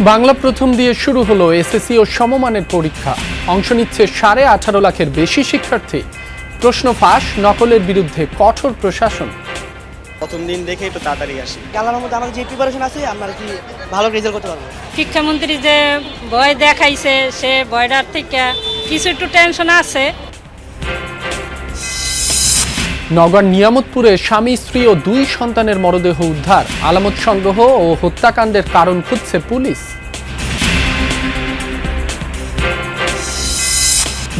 বাংলা প্রথম দিয়ে শুরু হলো এসএসসি ও সমমানের পরীক্ষা। অংশ নিচ্ছে 18.5 লাখের বেশি শিক্ষার্থী। প্রশ্ন ফাঁস, নকলের বিরুদ্ধে কঠোর প্রশাসন। প্রথম দিন দেখে একটু তাড়াতাড়ি আসি। আল্লাহর মধ্যে আমাদের যে প্রিপারেশন আছে আমরা কি ভালো রেজাল্ট করতে পারবো। শিক্ষামন্ত্রী যে ভয় দেখাইছে সে ভয়টার থেকে কিছু একটু টেনশন আছে। নগর নিয়ামতপুরে স্বামী স্ত্রী ও 2 সন্তানের মরদেহ উদ্ধার। আলামত সংগ্রহ ও হত্যাকাণ্ডের কারণ খুঁজছে পুলিশ।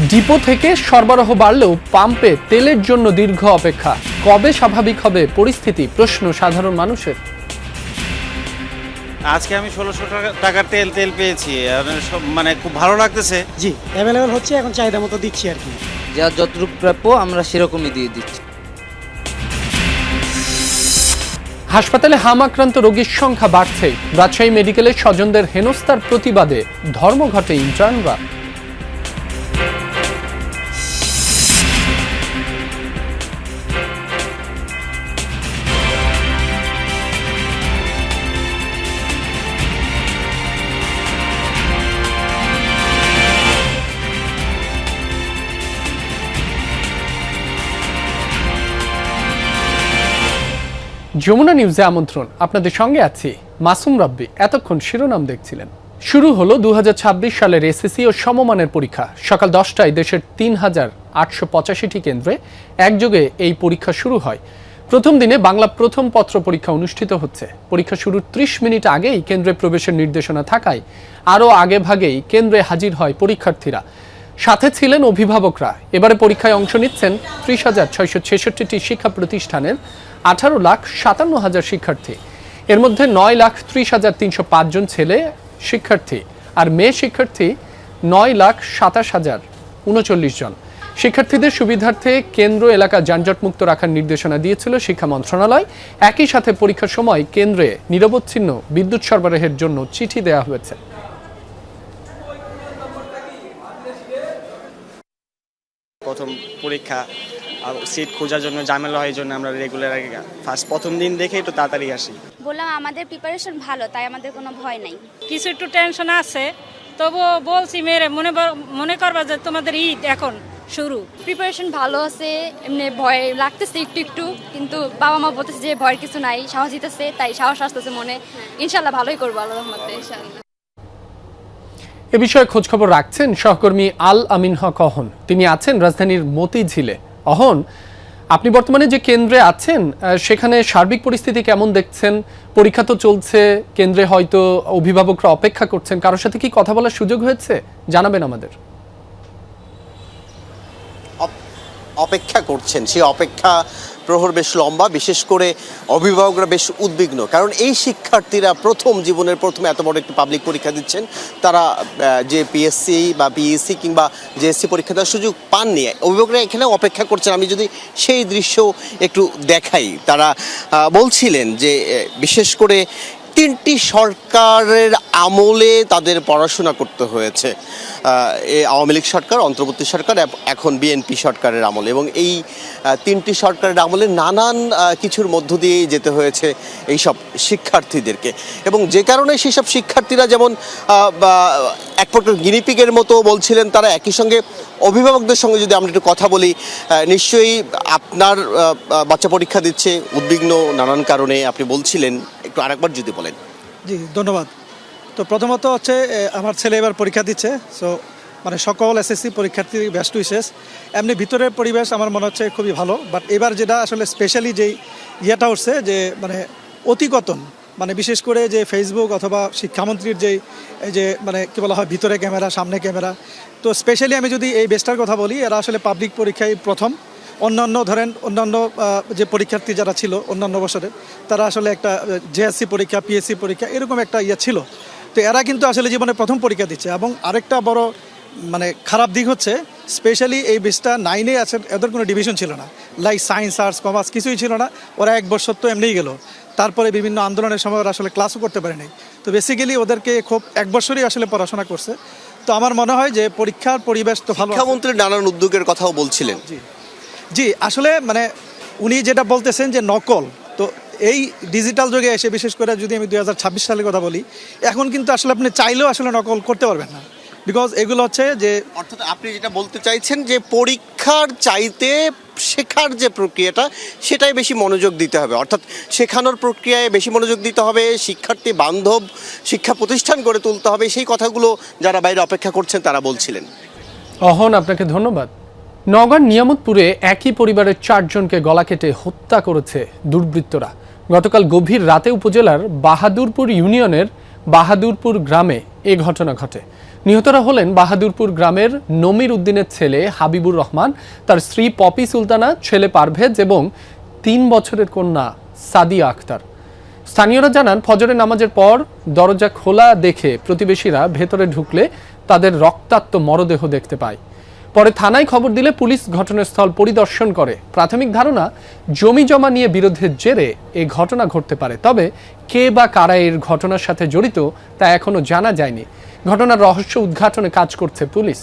ডিপো থেকে সরবরাহ বাড়লেও পাম্পে তেলের জন্য দীর্ঘ অপেক্ষা। কবে স্বাভাবিক হবে পরিস্থিতি, প্রশ্ন সাধারণ মানুষের। আজকে আমি 1600 টাকার তেল পেয়েছি, মানে খুব ভালো লাগতেছে। জি, অ্যাভেলেবল হচ্ছে, এখন চাহিদা মতো দিচ্ছি আর কি। যা যতটুকু প্রাপ্য আমরা সেরকমই দিয়ে দিচ্ছি। হাসপাতালে হাম আক্রান্ত রোগীর সংখ্যা বাড়ছে। রাজশাহী মেডিকেলে স্বজনদের হেনস্থার প্রতিবাদে ধর্মঘটে ইন্টার্নরা। যমুনা নিউজে আমন্ত্রণ, আপনাদের সঙ্গে আছি মাসুম রাব্বি। এতক্ষণ শিরোনাম দেখছিলেন। শুরু হলো 2026 সালের এসএসসি ও সমমানের পরীক্ষা। সকাল 10টায় দেশের 3885টি কেন্দ্রে একযোগে এই পরীক্ষা শুরু হয়। প্রথম দিনে বাংলা প্রথম পত্র পরীক্ষা অনুষ্ঠিত হচ্ছে। পরীক্ষা শুরুর 30 মিনিট আগেই কেন্দ্রে প্রবেশের নির্দেশনা থাকায় আরও আগে ভাগেই কেন্দ্রে হাজির হয় পরীক্ষার্থীরা। সাথে ছিলেন অভিভাবকরা। এবারে পরীক্ষায় অংশ নিচ্ছেন 30,666টি শিক্ষা প্রতিষ্ঠানের 18,57,000 শিক্ষার্থী। এর মধ্যে 9,30,305 জন ছেলে শিক্ষার্থী আর মেয়ে শিক্ষার্থী 9,27,039 জন। শিক্ষার্থীদের সুবিধার্থে কেন্দ্র এলাকা যানজটমুক্ত রাখার নির্দেশনা দিয়েছিল শিক্ষা মন্ত্রণালয়। একই সাথে পরীক্ষার সময় কেন্দ্রে নিরবচ্ছিন্ন বিদ্যুৎ সরবরাহের জন্য চিঠি দেওয়া হয়েছে। প্রথম পরীক্ষা, সিট খোঁজার জন্য ঝামেলা হয়, জন্য আমরা রেগুলার ফার্স্ট প্রথম দিন দেখে একটু তাড়াতাড়ি আসি। বললাম আমাদের প্রিপারেশন ভালো, তাই আমাদের কোনো ভয় নাই। কিছু একটু টেনশন আছে, তবুও বলছি মেয়েরে মনে করবা যে তোমাদের ঈদ এখন শুরু। প্রিপারেশন ভালো আছে, এমনি ভয় লাগতেছে একটু একটু, কিন্তু বাবা মা বলতেছে যে ভয়ের কিছু নাই, সাহস দিতেছে, তাই সাহস আসতেছে মনে। ইনশাল্লাহ ভালোই করবো আল্লাহর রহমতে ইনশাল্লাহ। এ বিষয়ে খোঁজখবর রাখছেন সহকর্মী আল আমিন হক অহন। তিনি আছেন রাজধানীর মতিঝিলে। অহন, আপনি বর্তমানে যে কেন্দ্রে আছেন সেখানে সার্বিক পরিস্থিতি কেমন দেখছেন? পরীক্ষা তো চলছে, কেন্দ্রে হয়তো অভিভাবকরা অপেক্ষা করছেন, কারোর সাথে কি কথা বলার সুযোগ হয়েছে? জানাবেন আমাদের। অপেক্ষা করছেন, সেই অপেক্ষা প্রহর বেশ লম্বা। বিশেষ করে অভিভাবকরা বেশ উদ্বিগ্ন, কারণ এই শিক্ষার্থীরা প্রথম জীবনের প্রথমে এত বড় একটি পাবলিক পরীক্ষা দিচ্ছেন। তারা যে পিএসসি বা পিইসি কিংবা জেএসসি পরীক্ষা দেওয়ার সুযোগ পাননি। অভিভাবকরা এখানে অপেক্ষা করছেন। আমি যদি সেই দৃশ্য একটু দেখাই, তারা বলছিলেন যে বিশেষ করে 3টি সরকারের আমলে তাদের পড়াশোনা করতে হয়েছে। আওয়ামী লীগ সরকার, অন্তর্বর্তী সরকার, এখন বিএনপি সরকারের আমলে, এবং এই 3টি সরকারের আমলে নানান কিছুর মধ্য দিয়েই যেতে হয়েছে এইসব শিক্ষার্থীদেরকে। এবং যে কারণে সেসব শিক্ষার্থীরা যেমন এক প্রকার গিনিপিগের মতো বলছিলেন, তারা একই সঙ্গে অভিভাবকদের সঙ্গে যদি আমরা একটু কথা বলি, নিশ্চয়ই আপনার বাচ্চা পরীক্ষা দিচ্ছে, উদ্বিগ্ন নানান কারণে আপনি বলছিলেন, একটু আরেকবার যদি বলেন। জি ধন্যবাদ। তো প্রথমত হচ্ছে আমার ছেলে এবার পরীক্ষা দিচ্ছে, সো মানে সকল এসএসসি পরীক্ষার্থী বেস্ট উইশেস। এমনি ভিতরের পরিবেশ আমার মনে হচ্ছে খুবই ভালো, বাট এবার যেটা আসলে স্পেশালি যেই ইয়েটা উঠছে যে মানে অতিকথন, মানে বিশেষ করে যে ফেসবুক অথবা শিক্ষামন্ত্রীর যে মানে কী বলা হয় ভিতরে ক্যামেরা সামনে ক্যামেরা, তো স্পেশালি আমি যদি এই বেস্টার কথা বলি, এরা আসলে পাবলিক পরীক্ষায় প্রথম। অন্যান্য ধরেন অন্যান্য যে পরীক্ষার্থী যারা ছিল অন্যান্য বছরের, তারা আসলে একটা জেএসসি পরীক্ষা পিএসসি পরীক্ষা এরকম একটা ইয়ে ছিল। তো এরা কিন্তু আসলে জীবনে প্রথম পরীক্ষা দিচ্ছে। এবং আরেকটা বড় মানে খারাপ দিক হচ্ছে স্পেশালি এই বেসটা 9-এ আছে, এদের কোনো ডিভিশন ছিল না, লাইক সায়েন্স আর্টস কমার্স কিছুই ছিল না। ওরা 1 বছর তো এমনিই গেল, তারপরে বিভিন্ন আন্দোলনের সময় ওরা আসলে ক্লাসও করতে পারেনি। তো বেসিক্যালি ওদেরকে খুব 1 বছরই আসলে পড়াশোনা করছে। তো আমার মনে হয় যে পরীক্ষার পরিবেশ তো ভালো। শিক্ষামন্ত্রী নানান উদ্যোগের কথাও বলছিলেন। জি আসলে মানে উনি যেটা বলতেছেন যে নকল, তো এই ডিজিটাল যুগে এসে বিশেষ করে যদি আমি 2026 সালের কথা বলি, এখন কিন্তু আসলে আপনি চাইলেও আসলে নকল করতে পারবেন না, বিকজ এগুলো হচ্ছে যে অর্থাৎ আপনি যেটা বলতে চাইছেন যে পরীক্ষার চাইতে শেখার যে প্রক্রিয়াটা সেটাই বেশি মনোযোগ দিতে হবে, অর্থাৎ শেখানোর প্রক্রিয়ায় বেশি মনোযোগ দিতে হবে, শিক্ষার্থী বান্ধব শিক্ষা প্রতিষ্ঠান গড়ে তুলতে হবে, সেই কথাগুলো যারা বাইরে অপেক্ষা করছেন তারা বলছিলেন। অহন, আপনাকে ধন্যবাদ। নওগাঁর নিয়ামতপুরে একই পরিবারের 4 জনকে গলা কেটে হত্যা করেছে দুর্বৃত্তরা। গতকাল গভীর রাতে উপজেলার বাহাদুরপুর ইউনিয়নের বাহাদুরপুর গ্রামে এ ঘটনা ঘটে। নিহতরা হলেন বাহাদুরপুর গ্রামের নমির উদ্দিনের ছেলে হাবিবুর রহমান, তার স্ত্রী পপি সুলতানা, ছেলে পারভেজ এবং 3 বছরের কন্যা সাদিয়া আক্তার। স্থানীয়রা জানান, ফজরের নামাজের পর দরজা খোলা দেখে প্রতিবেশীরা ভেতরে ঢুকলে তাদের রক্তাক্ত মরদেহ দেখতে পায়। পরে থানায় খবর দিলে পুলিশ ঘটনাস্থল পরিদর্শন করে। প্রাথমিক ধারণা, জমি জমা নিয়ে বিরোধের জেরে এই ঘটনা ঘটতে পারে, তবে কে বা কারা এর ঘটনার সাথে জড়িত তা এখনো জানা যায়নি। ঘটনার রহস্য উদ্ঘাটনে কাজ করছে পুলিশ।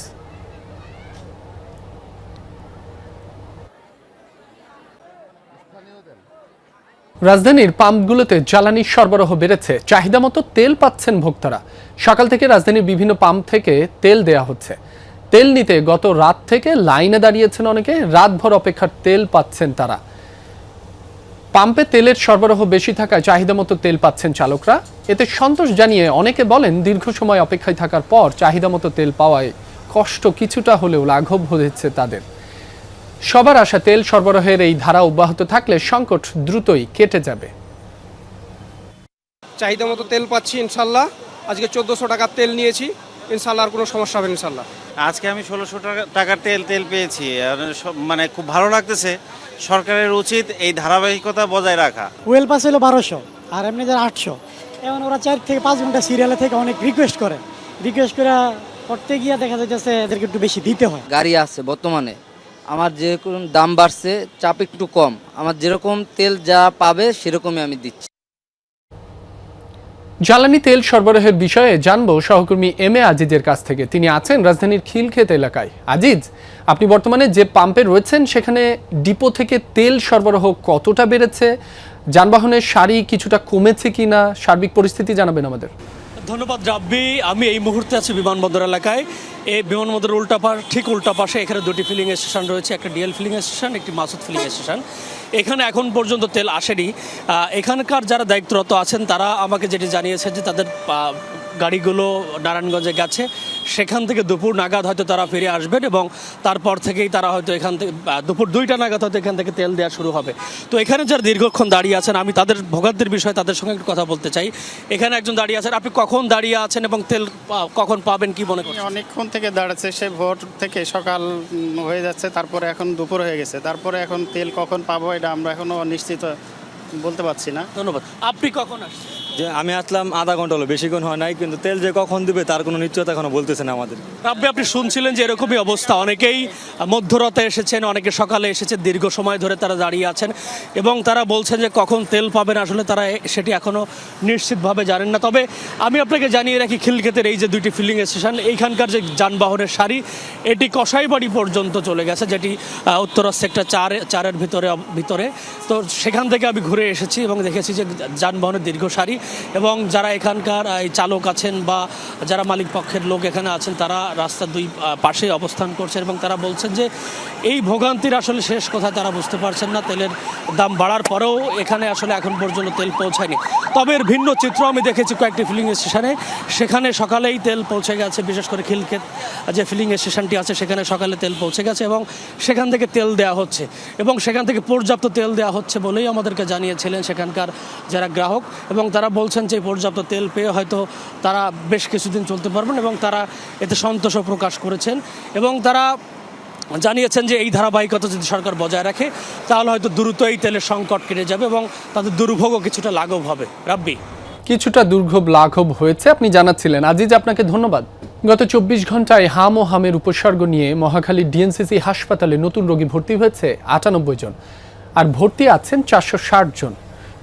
রাজধানীর পাম্পগুলোতে জ্বালানি সরবরাহ বেড়েছে, চাহিদা মতো তেল পাচ্ছেন ভোক্তারা। সকাল থেকে রাজধানীর বিভিন্ন পাম্প থেকে তেল দেয়া হচ্ছে। তেল নিতে গত রাত থেকে লাইনে দাঁড়িয়েছেন অনেকে, রাতভর অপেক্ষার তেল পাচ্ছেন তারা। পাম্পে তেলের সরবরাহ বেশি থাকায় চাহিদা মতো তেল পাচ্ছেন চালকরা। এতে সন্তোষ জানিয়ে অনেকে বলেন, দীর্ঘ সময় অপেক্ষায় থাকার পর চাহিদা মতো তেল পাওয়ায় কষ্ট কিছুটা হলেও লাঘব হয়েছে তাদের। সবার আশা, তেল সরবরাহের এই ধারা অব্যাহত থাকলে সংকট দ্রুতই কেটে যাবে। চাহিদা মতো তেল পাচ্ছি ইনশাল্লাহ। আজকে 1400 টাকার তেল নিয়েছি, ইনশাল্লাহ আর কোনো সমস্যা হবে ইনশাল্লাহ। আজকে আমি 1600 টাকার তেল পেয়েছি, আর মানে খুব ভালো লাগতেছে। সরকারের উচিত এই ধারাবাহিকতা বজায় রাখা। ওয়েল পাস হলো 1200 আর এমনি যারা 800। এখন ওরা 4 থেকে 5 ঘন্টা সিরিয়ালে থেকে অনেক রিকোয়েস্ট করে করতে গিয়ে দেখা যাচ্ছে এদেরকে একটু বেশি দিতে হয়। গাড়ি আছে বর্তমানে, আমার যেরকম দাম বাড়ছে, চাপ একটু কম, আমার যেরকম তেল যা পাবে সেরকমই আমি দিচ্ছি। জ্বালানি তেল সরবরাহের বিষয়ে জানবো সহকর্মী এম.এ. আজিজের কাছ থেকে। তিনি আছেন রাজধানীর খিলক্ষেত এলাকায়। আজিজ, আপনি বর্তমানে যে পাম্পে রয়েছেন সেখানে ডিপো থেকে তেল সরবরাহ কতটা বেড়েছে, যানবাহনের সারি কিছুটা কমেছে কিনা, সার্বিক পরিস্থিতি জানাবেন আমাদের। ধন্যবাদ রাব্বি। আমি এই মুহূর্তে আছি বিমানবন্দর এলাকায়। এই বিমানবন্দরের ঠিক উল্টা পাশে এখানে 2টি ফিলিং স্টেশন রয়েছে, একটা ডিএল ফিলিং স্টেশন, একটি মাসুদ ফিলিং স্টেশন। এখানে এখন পর্যন্ত তেল আসেনি। এখানকার যারা দায়িত্বরত আছেন তারা আমাকে যেটি জানিয়েছে যে তাদের গাড়িগুলো নারায়ণগঞ্জে গেছে, সেখান থেকে দুপুর নাগাদ হয়তো তারা ফিরে আসবেন এবং তারপর থেকেই তারা হয়তো এখান থেকে দুপুর 2টা নাগাদ হয়তো এখান থেকে তেল দেওয়া শুরু হবে। তো এখানে যারা দীর্ঘক্ষণ দাঁড়িয়ে আছেন, আমি তাদের ভোগান্তির বিষয়ে তাদের সঙ্গে একটু কথা বলতে চাই। এখানে একজন দাঁড়িয়ে আছেন, আপনি কখন দাঁড়িয়ে আছেন এবং তেল কখন পাবেন কি মনে করছেন? অনেকক্ষণ থেকে দাঁড়াচ্ছে, সে ভোর থেকে সকাল হয়ে যাচ্ছে, তারপরে এখন দুপুর হয়ে গেছে, তারপরে এখন তেল কখন পাবো এটা আমরা এখনো নিশ্চিত বলতে পারছি না। ধন্যবাদ। আপনি কখন আসছেন? যে আমি আসলাম আধা ঘন্টা হলো, বেশিক্ষণ হয় নাই, কিন্তু তেল যে কখন দিবে তার কোনো নিশ্চয়তা এখনো বলতেছে না আমাদের। আপনি শুনছিলেন যে এরকমই অবস্থা, অনেকেই মধ্যরাতে এসেছেন, অনেকে সকালে এসেছেন, দীর্ঘ সময় ধরে তারা দাঁড়িয়ে আছেন এবং তারা বলছেন যে কখন তেল পাবেন আসলে তারা সেটি এখনও নিশ্চিতভাবে জানেন না। তবে আমি আপনাকে জানিয়ে রাখি, খিলক্ষেতের এই যে 2টি ফিলিং স্টেশন, এইখানকার যে যানবাহনের সারি এটি কসাইবাড়ি পর্যন্ত চলে গেছে, যেটি উত্তরা সেক্টর 4-এর ভিতরে। তো সেখান থেকে আমি ঘুরে এসেছি এবং দেখেছি যে যানবাহনের দীর্ঘ সারি এবং যারা এখানকার এই চালক আছেন বা যারা মালিক পক্ষের লোক এখানে আছেন তারা রাস্তার 2 পাশে অবস্থান করছেন এবং তারা বলছেন যে এই ভোগান্তির আসলে শেষ কোথায় তারা বুঝতে পারছেন না। তেলের দাম বাড়ার পরেও এখানে আসলে এখন পর্যন্ত তেল পৌঁছায়নি। তবে এর ভিন্ন চিত্র আমি দেখেছি কয়েকটি ফিলিং স্টেশনে, সেখানে সকালেই তেল পৌঁছে গেছে। বিশেষ করে খিলক্ষেত যে ফিলিং স্টেশনটি আছে সেখানে সকালে তেল পৌঁছে গেছে এবং সেখান থেকে তেল দেওয়া হচ্ছে এবং সেখান থেকে পর্যাপ্ত তেল দেওয়া হচ্ছে বলেই আমাদেরকে জানিয়েছিলেন সেখানকার যারা গ্রাহক, এবং তারা বলছেন যে পর্যাপ্ত তেল পেয়ে হয়তো তারা বেশ কিছুদিন চলতে পারবেন এবং তারা এতে সন্তোষও প্রকাশ করেছেন এবং তারা জানিয়েছেন যে এই ধারাবাহিকতা যদি সরকার বজায় রাখে তাহলে হয়তো দ্রুত এই তেলের সংকট কেটে যাবে এবং তাদের দুর্ভোগও কিছুটা লাঘব হবে। রাব্বি, কিছুটা দুর্ভোগ লাঘব হয়েছে আপনি জানাচ্ছিলেন। আজিজ, আপনাকে ধন্যবাদ। গত 24 ঘন্টায় হাম ও হামের উপসর্গ নিয়ে মহাখালী ডিএনসিসি হাসপাতালে নতুন রোগী ভর্তি হয়েছে 98 জন আর ভর্তি আছেন 460 জন।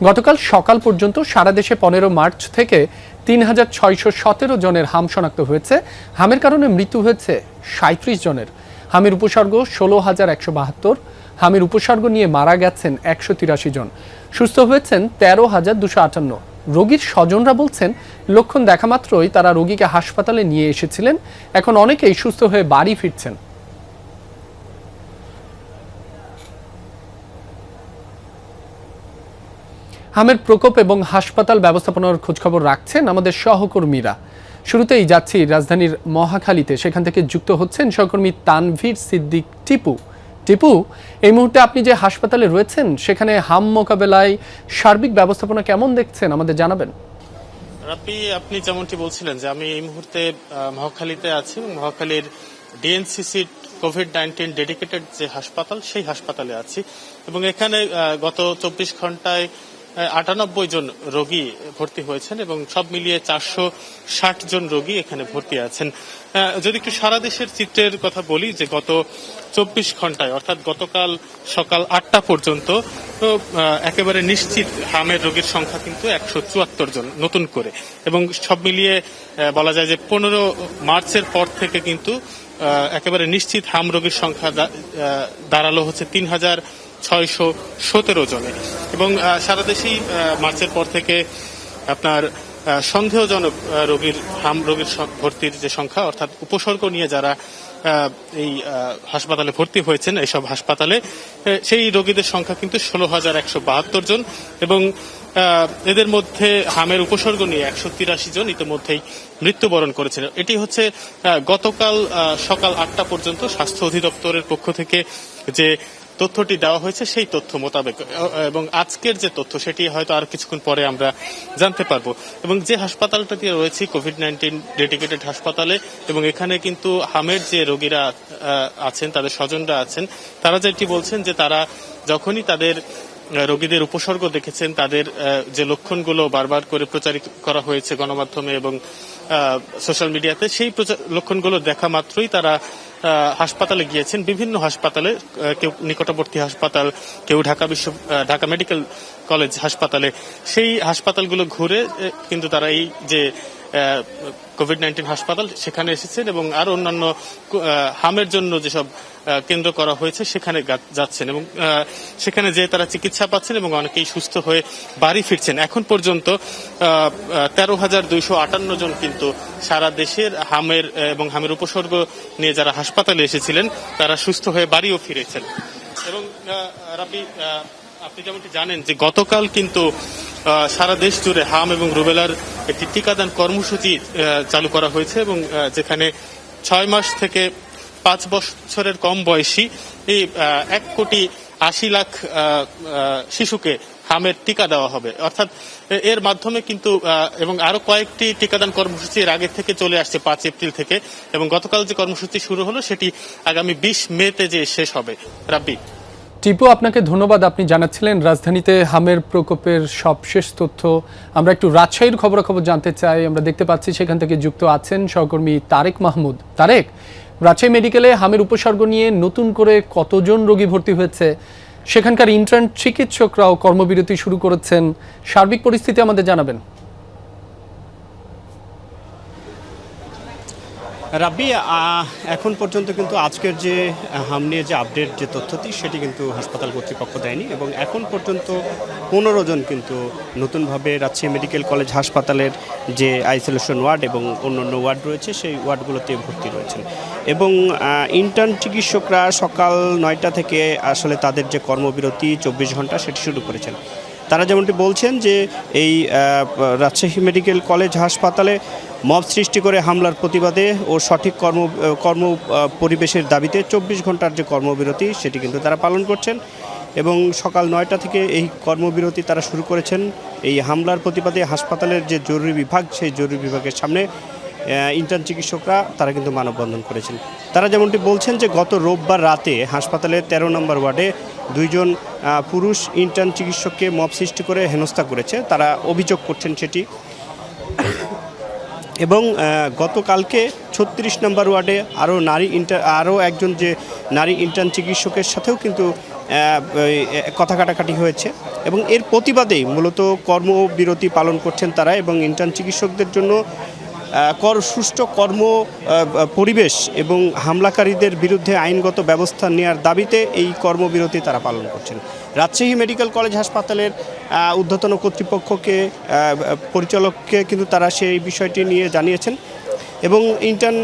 গতকাল সকাল পর্যন্ত সারা দেশে 15 মার্চ থেকে 3617 জনের হাম শনাক্ত হয়েছে। হামের কারণে মৃত্যু হয়েছে 37 জনের। হামের উপসর্গ 16172, হামের উপসর্গ নিয়ে মারা গেছেন 183 জন, সুস্থ হয়েছেন 13,258। রোগীর স্বজনরা বলছেন লক্ষণ দেখা মাত্রই তারা রোগীকে হাসপাতালে নিয়ে এসেছিলেন, এখন অনেকেই সুস্থ হয়ে বাড়ি ফিরছেন। হামের প্রকোপ এবং হাসপাতাল ব্যবস্থাপনার খোঁজখবর রাখছেন আমাদের সহকর্মীরা। শুরুতেই যাচ্ছি রাজধানীর মহাখালীতে, সেখান থেকে যুক্ত হচ্ছেন সহকর্মী তানভীর সিদ্দিক টিপু। টিপু, এই মুহূর্তে আপনি যে হাসপাতালে রয়েছেন সেখানে হাম মোকাবেলায় সার্বিক ব্যবস্থাপনা কেমন দেখছেন আমাদের জানাবেন। রাব্বি, আপনি যেমনটি বলছিলেন যে আমি এই মুহূর্তে মহাখালীতে আছি এবং মহাখালীর ডিএনসিসি কোভিড-19 ডেডিকেটেড যে হাসপাতাল সেই হাসপাতালে আছি এবং এখানে গত 24 ঘন্টায় 98 জন রোগী ভর্তি হয়েছেন এবং সব মিলিয়ে 460 জন রোগী এখানে ভর্তি আছেন। যদি একটু সারা দেশের চিত্রের কথা বলি, যে গত 24 ঘন্টায় অর্থাৎ গতকাল সকাল 8টা পর্যন্ত একেবারে নিশ্চিত হামের রোগীর সংখ্যা কিন্তু 174 জন নতুন করে, এবং সব মিলিয়ে বলা যায় যে 15 মার্চের পর থেকে কিন্তু একেবারে নিশ্চিত হাম রোগীর সংখ্যা দাঁড়ালো হচ্ছে 3,617 জনে, এবং সারা দেশেই মার্চের পর থেকে আপনার সন্দেহজনক রোগীর হাম রোগীর ভর্তির যে সংখ্যা, অর্থাৎ উপসর্গ নিয়ে যারা এই হাসপাতালে ভর্তি হয়েছেন এইসব হাসপাতালে, সেই রোগীদের সংখ্যা কিন্তু 16,172 জন, এবং এদের মধ্যে হামের উপসর্গ নিয়ে 183 জন ইতিমধ্যেই মৃত্যুবরণ করেছেন। এটি হচ্ছে গতকাল সকাল 8টা পর্যন্ত স্বাস্থ্য অধিদপ্তরের পক্ষ থেকে যে তথ্যটি দেওয়া হয়েছে সেই তথ্য মোতাবেক, এবং আজকের যে তথ্য সেটি হয়তো আর কিছুক্ষণ পরে আমরা জানতে পারবো। এবং যে হাসপাতালটাতে রয়েছে কোভিড-19 ডেডিকেটেড হাসপাতালে, এবং এখানে কিন্তু হামের যে রোগীরা আছেন, তাদের স্বজনরা আছেন, তারা যেটি বলছেন যে তারা যখনই তাদের রোগীদের উপসর্গ দেখেছেন, তাদের যে লক্ষণগুলো বারবার করে প্রচারিত করা হয়েছে গণমাধ্যমে এবং সোশ্যাল মিডিয়াতে, সেই লক্ষণগুলো দেখা মাত্রই তারা হাসপাতালে গিয়েছেন। বিভিন্ন হাসপাতালে, কেউ নিকটবর্তী হাসপাতাল, কেউ ঢাকা মেডিকেল কলেজ হাসপাতালে, সেই হাসপাতালগুলো ঘুরে কিন্তু তারা এই যে কোভিড-19 হাসপাতাল সেখানে এসেছেন এবং আর অন্যান্য হামের জন্য যেসব কেন্দ্র করা হয়েছে সেখানে যাচ্ছেন এবং সেখানে যে তারা চিকিৎসা পাচ্ছেন এবং অনেকেই সুস্থ হয়ে বাড়ি ফিরছেন। এখন পর্যন্ত 13,258 জন কিন্তু সারা দেশের হামের এবং হামের উপসর্গ নিয়ে যারা হাসপাতালে এসেছিলেন তারা সুস্থ হয়ে বাড়িও ফিরেছেন। এবং রাবি, আপনি যেমনটি জানেন যে গতকাল কিন্তু সারা দেশ জুড়ে হাম এবং রুবেলার একটি টিকাদান কর্মসূচি চালু করা হয়েছে, এবং যেখানে 6 মাস থেকে 5 বছরের কম বয়সী এই 1,80,00,000 শিশুকে হামের টিকা দেওয়া হবে। অর্থাৎ এর মাধ্যমে কিন্তু এবং আরো কয়েকটি টিকাদান কর্মসূচি এর আগে থেকে চলে আসছে 5 এপ্রিল থেকে, এবং গতকাল যে কর্মসূচি শুরু হলো সেটি আগামী 20 মেতে যে শেষ হবে। রাব্বি, টিপু, আপনাকে ধন্যবাদ। আপনি জানাচ্ছিলেন রাজধানীতে হামের প্রকোপের সবশেষ তথ্য। আমরা একটু রাজশাহীর খবরাখবর জানতে চাই। আমরা দেখতে পাচ্ছি সেখান থেকে যুক্ত আছেন সহকর্মী তারেক মাহমুদ। তারেক, রাজশাহী মেডিকেলে হামের উপসর্গ নিয়ে নতুন করে কতজন রোগী ভর্তি হয়েছে? সেখানকার ইন্টার্ন চিকিৎসকরাও কর্মবিরতি শুরু করেছেন। সার্বিক পরিস্থিতি আমাদের জানাবেন। রাব্বি, এখন পর্যন্ত কিন্তু আজকের যে হাম নিয়ে যে আপডেট যে তথ্যটি সেটি কিন্তু হাসপাতাল কর্তৃপক্ষ দেয়নি, এবং এখন পর্যন্ত 15 জন কিন্তু নতুনভাবে রাজশাহী মেডিকেল কলেজ হাসপাতালের যে আইসোলেশন ওয়ার্ড এবং অন্যান্য ওয়ার্ড রয়েছে সেই ওয়ার্ডগুলোতে ভর্তি রয়েছেন। এবং ইন্টার্ন চিকিৎসকরা সকাল 9টা থেকে আসলে তাদের যে কর্মবিরতি 24 ঘন্টা সেটি শুরু করেছেন। তারা যেমনটি বলছেন যে এই রাজশাহী মেডিকেল কলেজ হাসপাতালে মব সৃষ্টি করে হামলার প্রতিবাদে ও সঠিক কর্ম পরিবেশের দাবিতে 24 ঘন্টার যে কর্মবিরতি সেটি কিন্তু তারা পালন করছেন, এবং সকাল 9টা থেকে এই কর্মবিরতি তারা শুরু করেছেন। এই হামলার প্রতিবাদে হাসপাতালের যে জরুরি বিভাগ, সেই জরুরি বিভাগের সামনে ইন্টার্ন চিকিৎসকরা তারা কিন্তু মানববন্ধন করেছেন। তারা যেমনটি বলছেন যে গত রোববার রাতে হাসপাতালের 13 নম্বর ওয়ার্ডে 2 জন পুরুষ ইন্টার্ন চিকিৎসককে মব সৃষ্টি করে হেনস্থা করেছে, তারা অভিযোগ করছেন সেটি। এবং গতকালকে 36 নম্বর ওয়ার্ডে আরও একজন যে নারী ইন্টার্ন চিকিৎসকের সাথেও কিন্তু কথা কাটাকাটি হয়েছে, এবং এর প্রতিবাদেই মূলত কর্মবিরতি পালন করছেন তারা, এবং ইন্টার্ন চিকিৎসকদের জন্য সুষ্ঠু কর্ম পরিবেশ এবং হামলাকারীদের বিরুদ্ধে আইনগত ব্যবস্থা নেওয়ার দাবিতে এই কর্মবিরতি তারা পালন করছেন। রাজশাহী মেডিকেল কলেজ হাসপাতালের ঊর্ধ্বতন কর্তৃপক্ষকে পরিচালককে কিন্তু তারা সেই বিষয়টি নিয়ে জানিয়েছেন এবং ইন্টার্ন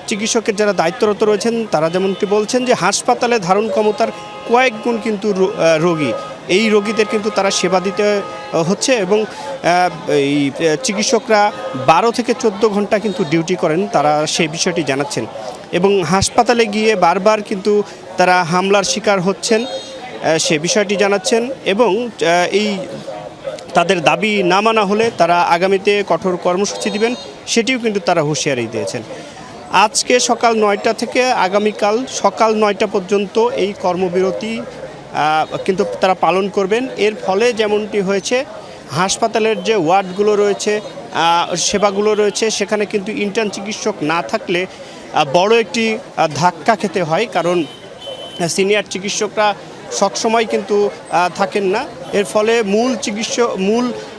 চিকিৎসকের যারা দায়িত্বরত রয়েছেন তারা যেমনটি বলছেন যে হাসপাতালে ধারণ ক্ষমতার কয়েক গুণ কিন্তু রোগী, এই রোগীদের কিন্তু তারা সেবা দিতে হচ্ছে এবং এই চিকিৎসকরা 12 থেকে 14 ঘন্টা কিন্তু ডিউটি করেন, তারা সেই বিষয়টি জানাচ্ছেন এবং হাসপাতালে গিয়ে বারবার কিন্তু তারা হামলার শিকার হচ্ছেন সে বিষয়টি জানাচ্ছেন এবং এই তাদের দাবি না মানা হলে তারা আগামীতে কঠোর কর্মসূচি দিবেন সেটিও কিন্তু তারা হুঁশিয়ারি দিয়েছেন। আজকে সকাল 9টা থেকে আগামীকাল সকাল 9টা পর্যন্ত এই কর্মবিরতি কিন্তু তারা পালন করবেন। এর ফলে যেমনটি হয়েছে হাসপাতালের যে ওয়ার্ডগুলো রয়েছে সেবাগুলো রয়েছে সেখানে কিন্তু ইন্টার্ন চিকিৎসক না থাকলে বড় একটি ধাক্কা খেতে হয়, কারণ সিনিয়র চিকিৎসকরা সবসময় কিন্তু থাকেন না। এর ফলে মূল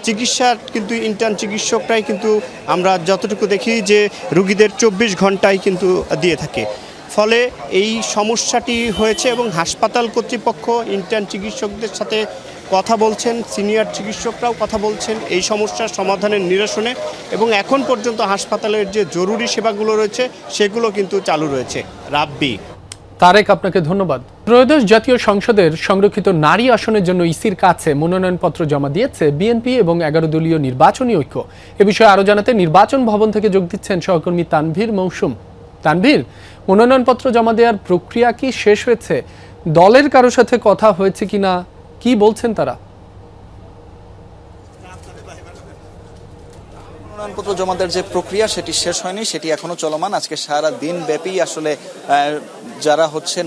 চিকিৎসার কিন্তু ইন্টার্ন চিকিৎসকরাই কিন্তু আমরা যতটুকু দেখি যে রুগীদের 24 ঘন্টায় কিন্তু দিয়ে থাকে। ফলে এই সমস্যাটি হয়েছে এবং হাসপাতাল কর্তৃপক্ষ ইন্টার্ন চিকিৎসকদের সাথে কথা বলছেন, সিনিয়র চিকিৎসকরাও কথা বলছেন এই সমস্যার সমাধানের নিরসনে এবং এখন পর্যন্ত হাসপাতালের যে জরুরি সেবাগুলো রয়েছে সেগুলো কিন্তু চালু রয়েছে। রাব্বি তারেক, আপনাকে ধন্যবাদ। ত্রয়োদশ জাতীয় সংসদের সংরক্ষিত নারী আসনের জন্য ইসির কাছে মনোনয়নপত্র জমা দিয়েছে বিএনপি এবং 11 দলীয় নির্বাচনী ঐক্য। এ বিষয়ে আরো জানাতে নির্বাচন ভবন থেকে যোগ দিচ্ছেন সহকর্মী তানভীর মৌসুম। তানভীর, মনোনয়নপত্র জমা দেওয়ার প্রক্রিয়া কি শেষ হয়েছে? দলের কারোর সাথে কথা হয়েছে কিনা, কি বলছেন তারা? মনোনয়নপত্র জমা দেওয়ার যে প্রক্রিয়া সেটি শেষ হয়নি, সেটি এখনো চলমান। আজকে সারা দিন ব্যাপী আসলে যারা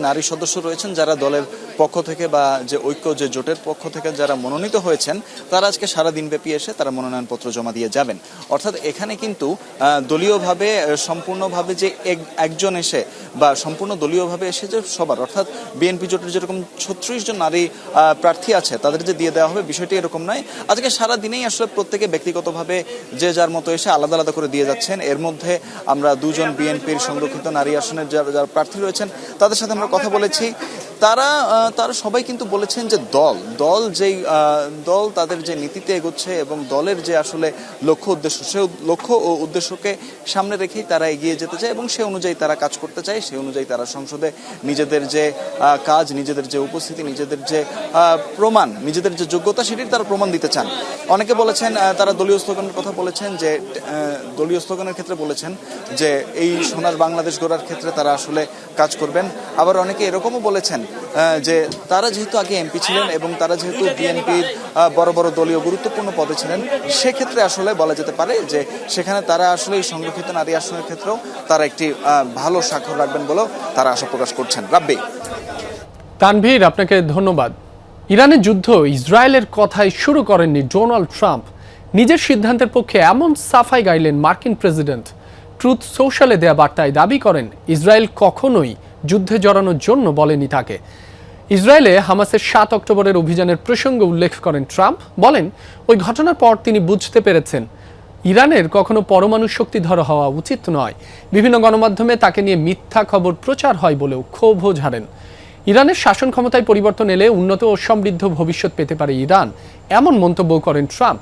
নারী সদস্য রয়েছেন, যারা দলের পক্ষ থেকে বা যে ঐক্য যে জোটের পক্ষ থেকে যারা মনোনীত হয়েছেন, তারা আজকে সারা দিন ব্যাপী এসে তারা মনোনয়নপত্র জমা দিয়ে যাবেন। অর্থাৎ এখানে কিন্তু দলীয়ভাবে সম্পূর্ণভাবে যে একজন এসে বা সম্পূর্ণ দলীয়ভাবে এসে যে সবার, অর্থাৎ বিএনপি জোটের যেরকম 36 জন নারী প্রার্থী আছে তাদের যে দিয়ে দেওয়া হবে বিষয়টি এরকম নয়। আজকে সারা দিনেই আসলে প্রত্যেকে ব্যক্তিগতভাবে যে যার মতো এসে আলাদা আলাদা করে দিয়ে যাচ্ছেন। এর মধ্যে আমরা 2 জন বিএনপির সংরক্ষিত নারী আসনের যারা প্রার্থী রয়েছেন তাদের সাথে আমরা কথা বলেছি। তারা সবাই কিন্তু বলেছেন যে দল তাদের যে নীতিতে এগোচ্ছে এবং দলের যে আসলে লক্ষ্য ও উদ্দেশ্যকে সামনে রেখেই তারা এগিয়ে যেতে চায় এবং সে অনুযায়ী তারা কাজ করতে চায়। সেই অনুযায়ী তারা সংসদে নিজেদের যে কাজ, নিজেদের যে উপস্থিতি, নিজেদের যে প্রমাণ, নিজেদের যে যোগ্যতা সেটির তারা প্রমাণ দিতে চান। অনেকে বলেছেন তারা দলীয় স্লোগানের কথা বলেছেন, যে দলীয় স্লোগানের ক্ষেত্রে বলেছেন যে এই সোনার বাংলাদেশ গড়ার ক্ষেত্রে তারা আসলে কাজ করবেন। আবার অনেকে এরকমও বলেছেন যে তারা যেহেতু আগে এমপি ছিলেন এবং তারা যেহেতু বিএনপির বড় বড় দলীয় গুরুত্বপূর্ণ পদে ছিলেন, সেক্ষেত্রে আসলে বলা যেতে পারে যে সেখানে তারা আসলে এই সংরক্ষিত নারী আসনের ক্ষেত্রেও তারা একটি ভালো স্বাক্ষর রাখবেন বলেও তারা আশা প্রকাশ করছেন। রাব্বি। তানভীর, আপনাকে ধন্যবাদ। ইরানের যুদ্ধ ইসরায়েলের কথাই শুরু করেননি ডোনাল্ড ট্রাম্প। নিজের সিদ্ধান্তের পক্ষে এমন সাফাই গাইলেন মার্কিন প্রেসিডেন্ট। ট্রুথ সোশ্যালে দেয়া বার্তায় দাবি করেন ইসরায়েল কখনোই যুদ্ধে জড়ানোর জন্য বলেনি তাকে। ইসরায়েলে হামাসের 7 অক্টোবরের অভিযানের প্রসঙ্গ উল্লেখ করেন ট্রাম্প। বলেন ওই ঘটনার পর তিনি বুঝতে পেরেছেন ইরানের কখনো পরমাণু শক্তিধর হওয়া উচিত নয়। বিভিন্ন গণমাধ্যমে তাকে নিয়ে মিথ্যা খবর প্রচার হয় বলেও ক্ষোভও ঝাড়েন। ইরানের শাসন ক্ষমতায় পরিবর্তন এলে উন্নত ও সমৃদ্ধ ভবিষ্যৎ পেতে পারে ইরান, এমন মন্তব্য করেন ট্রাম্প।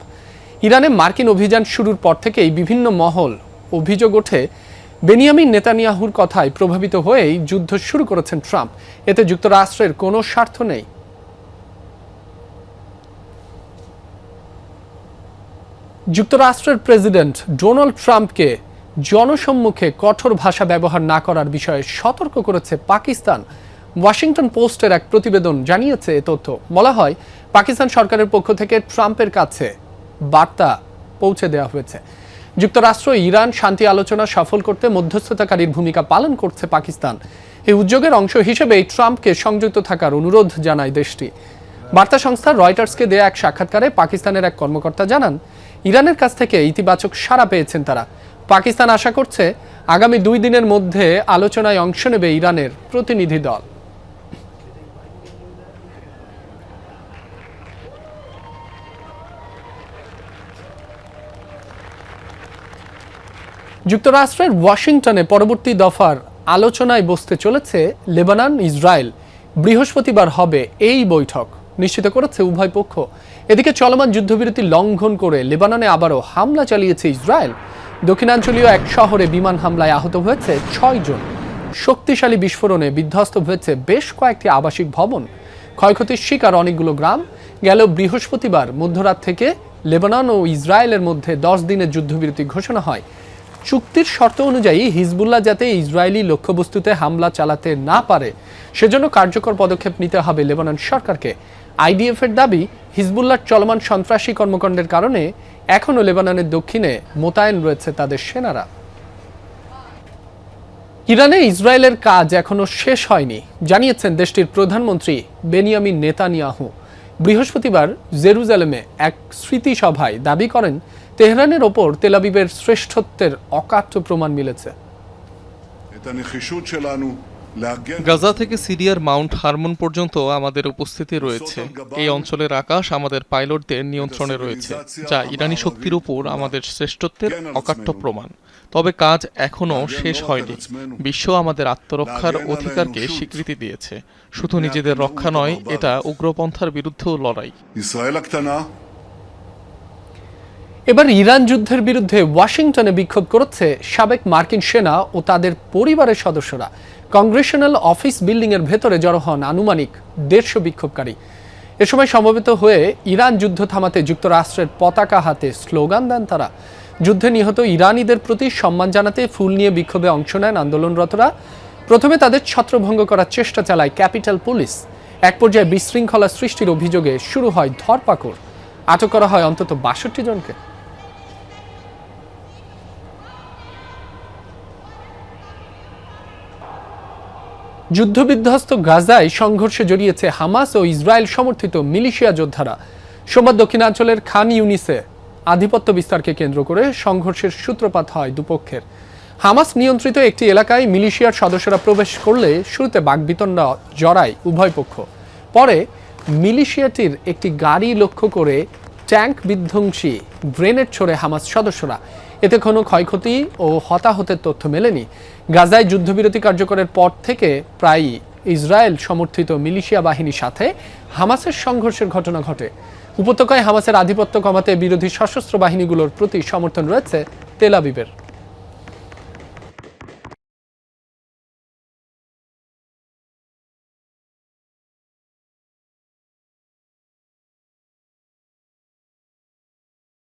ইরানে মার্কিন অভিযান শুরুর পর থেকেই বিভিন্ন মহল অভিযোগ ওঠে বেনিয়ামিন নেতানিয়াহুর কথায় প্রভাবিত হয়েই যুদ্ধ শুরু করেছেন ট্রাম্প। এতে যুক্তরাষ্ট্রের কোনো স্বার্থ নেই। যুক্তরাষ্ট্রের প্রেসিডেন্ট ডোনাল্ড ট্রাম্পকে জনসম্মুখে কঠোর ভাষা ব্যবহার না করার বিষয়ে সতর্ক করেছে পাকিস্তান। ওয়াশিংটন পোস্টের এক প্রতিবেদন জানিয়েছে এ তথ্য। বলা হয় পাকিস্তান সরকারের পক্ষ থেকে ট্রাম্পের কাছে বার্তা পৌঁছে দেওয়া হয়েছে। যুক্তরাষ্ট্র ইরান শান্তি আলোচনা সফল করতে মধ্যস্থতাকারীর ভূমিকা পালন করছে পাকিস্তান। এই উদ্যোগের অংশ হিসেবে ট্রাম্পকে সংযুক্ত থাকার অনুরোধ জানায় দেশটি। বার্তা সংস্থা রয়টার্সকে দেয়া এক সাক্ষাৎকারে পাকিস্তানের এক কর্মকর্তা জানান ইরানের কাছ থেকে ইতিবাচক সাড়া পেয়েছেন তারা। পাকিস্তান আশা করছে আগামী 2 দিনের মধ্যে আলোচনায় অংশ নেবে ইরানের প্রতিনিধি দল। যুক্তরাষ্ট্রের ওয়াশিংটনে পরবর্তী দফার আলোচনায় বসতে চলেছে লেবানন ইসরায়েল। বৃহস্পতিবার হবে এই বৈঠক, নিশ্চিত করেছে উভয় পক্ষ। এদিকে চলমান যুদ্ধবিরতি লঙ্ঘন করে লেবাননে আবারও হামলা চালিয়েছে ইসরায়েল। দক্ষিণাঞ্চলীয় এক শহরে বিমান হামলায় আহত হয়েছে 6 জন। শক্তিশালী বিস্ফোরণে বিধ্বস্ত হয়েছে বেশ কয়েকটি আবাসিক ভবন। ক্ষয়ক্ষতির শিকার অনেকগুলো গ্রাম। গেল বৃহস্পতিবার মধ্যরাত থেকে লেবানন ও ইসরায়েলের মধ্যে 10 দিনের যুদ্ধবিরতি ঘোষণা হয়। চুক্তির শর্ত অনুযায়ী হিজবুল্লাহ যাতে ইসরায়েলি লক্ষ্যবস্তুতে হামলা চালাতে না পারে সেজন্য কার্যকর পদক্ষেপ নিতে হবে লেবানন সরকারকে। আইডিএফ এর দাবি, হিজবুল্লাহর চলমান সন্ত্রাসী কর্মকাণ্ডের কারণে এখনও লেবাননের দক্ষিণে মোতায়েন রয়েছে তাদের সেনারা। ইরানে ইসরায়েলের কাজ এখনো শেষ হয়নি জানিয়েছেন দেশটির প্রধানমন্ত্রী বেনিয়ামিন নেতানিয়াহু। বৃহস্পতিবার জেরুজালেমে এক স্মৃতিসভায় দাবি করেন তেহরানের ওপর তেল আবিবের শ্রেষ্ঠত্বের অকাট্য প্রমাণ মিলেছে। গাজা থেকে সিরিয়ার মাউন্ট হারমন পর্যন্ত আমাদের উপস্থিতি রয়েছে। এই অঞ্চলের আকাশ আমাদের পাইলটদের নিয়ন্ত্রণে রয়েছে, যা ইরানি শক্তির উপর আমাদের শ্রেষ্ঠত্বের অকাট্য প্রমাণ। তবে কাজ এখনও শেষ হয়নি। বিশ্ব আমাদের আত্মরক্ষার অধিকারকে স্বীকৃতি দিয়েছে। শুধু নিজেদের রক্ষা নয়, এটা উগ্রপন্থার বিরুদ্ধেও লড়াই। এবার ইরান যুদ্ধের বিরুদ্ধে ওয়াশিংটনে বিক্ষোভ করেছে সাবেক মার্কিন সেনা ও তাদের পরিবারের সদস্যরা। কংগ্রেশনাল অফিস বিল্ডিং এর ভেতরে জড়ো হন আনুমানিক 150 বিক্ষোভকারী। এ সময় সমবেত হয়ে ইরান যুদ্ধ থামাতে যুক্তরাষ্ট্রের পতাকা হাতে স্লোগান দেন তারা। যুদ্ধে নিহত ইরানিদের প্রতি সম্মান জানাতে ফুল নিয়ে বিক্ষোভে অংশ নেন আন্দোলনরতরা। প্রথমে তাদের ছত্রভঙ্গ করার চেষ্টা চালায় ক্যাপিটাল পুলিশ। এক পর্যায়ে বিশৃঙ্খলা সৃষ্টির অভিযোগে শুরু হয় ধরপাকড়। আটক করা হয় অন্তত 62 জনকে। যুদ্ধবিধ্বস্ত গাজায় সংঘর্ষে জড়িয়েছে হামাস ও ইসরায়েল সমর্থিত মিলিশিয়া যোদ্ধারা। সোমবার দক্ষিণাঞ্চলের খান ইউনিসে আধিপত্য বিস্তারকে কেন্দ্র করে সংঘর্ষের সূত্রপাত হয় দুপক্ষের। হামাস নিয়ন্ত্রিত একটি এলাকায় মিলিশিয়ার সদস্যরা প্রবেশ করলে শুরুতে বাকবিতণ্ডা জড়ায় উভয় পক্ষ। পরে মিলিশিয়াটির একটি গাড়ি লক্ষ্য করে ট্যাঙ্ক বিধ্বংসী গ্রেনেড ছোড়ে হামাস সদস্যরা। এতে কোনো ক্ষয়ক্ষতি ও হতাহতের তথ্য মেলেনি। গাজায় যুদ্ধবিরতি কার্যকরের পর থেকে প্রায়ই ইসরায়েল সমর্থিত মিলিশিয়া বাহিনীর সাথে হামাসের সংঘর্ষের ঘটনা ঘটে। উপত্যকায় হামাসের আধিপত্য কমাতে বিরোধী সশস্ত্র বাহিনীগুলোর প্রতি সমর্থন রয়েছে তেল আবিবের।